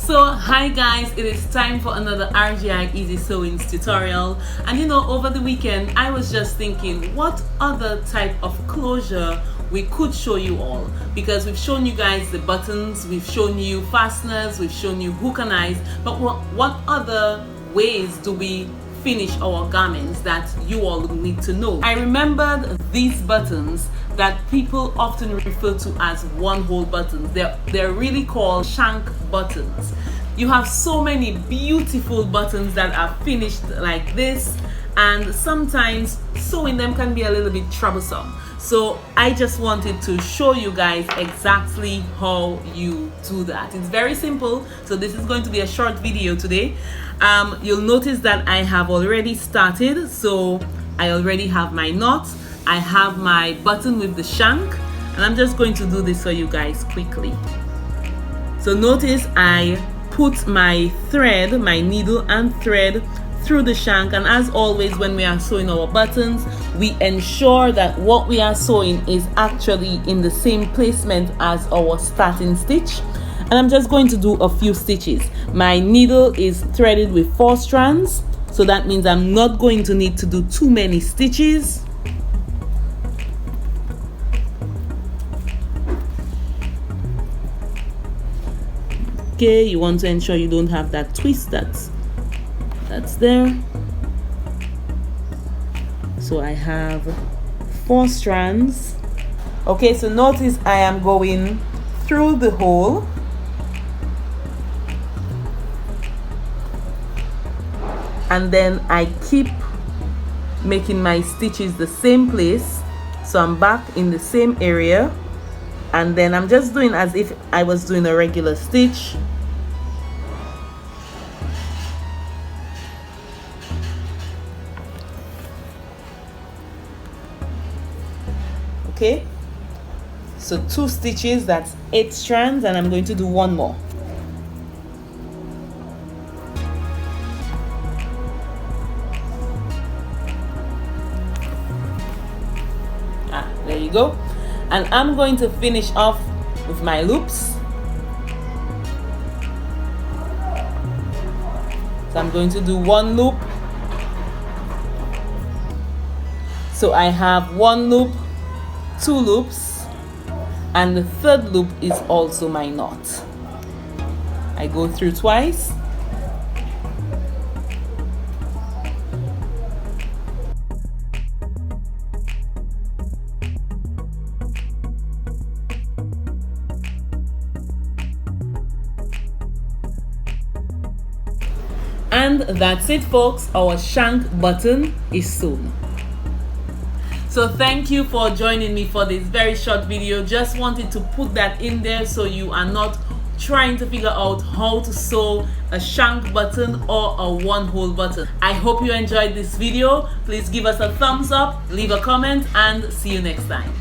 So hi guys, it is time for another RGI Easy Sewings tutorial. And over the weekend I was just thinking what other type of closure we could show you all, because we've shown you guys the buttons, we've shown you fasteners, we've shown you hook and eyes, but what other ways do we finish our garments that you all need to know? I remembered these buttons that people often refer to as one-hole buttons. They're really called shank buttons. You have so many beautiful buttons that are finished like this, and sometimes sewing them can be a little bit troublesome. So I just wanted to show you guys exactly how you do that. It's very simple. So this is going to be a short video today. You'll notice that I have already started. So I already have my knot. I have my button with the shank, and I'm just going to do this for you guys quickly. So notice I put my thread, my needle and thread through the shank, and as always when we are sewing our buttons, we ensure that what we are sewing is actually in the same placement as our starting stitch. And I'm just going to do a few stitches. My needle is threaded with 4 strands, so that means I'm not going to need to do too many stitches. Okay, you want to ensure you don't have that twist that's there. So I have 4 strands. Okay, so notice I am going through the hole, and then I keep making my stitches the same place, so I'm back in the same area, and then I'm just doing as if I was doing a regular stitch. Okay, so 2 stitches, that's 8 strands, and I'm going to do 1 more. There you go. And I'm going to finish off with my loops. So I'm going to do 1 loop. So I have 1 loop, 2 loops, and the 3rd loop is also my knot. I go through twice. And that's it, folks. Our shank button is sewn. So thank you for joining me for this very short video. Just wanted to put that in there so you are not trying to figure out how to sew a shank button or a one-hole button. I hope you enjoyed this video. Please give us a thumbs up, leave a comment, and see you next time.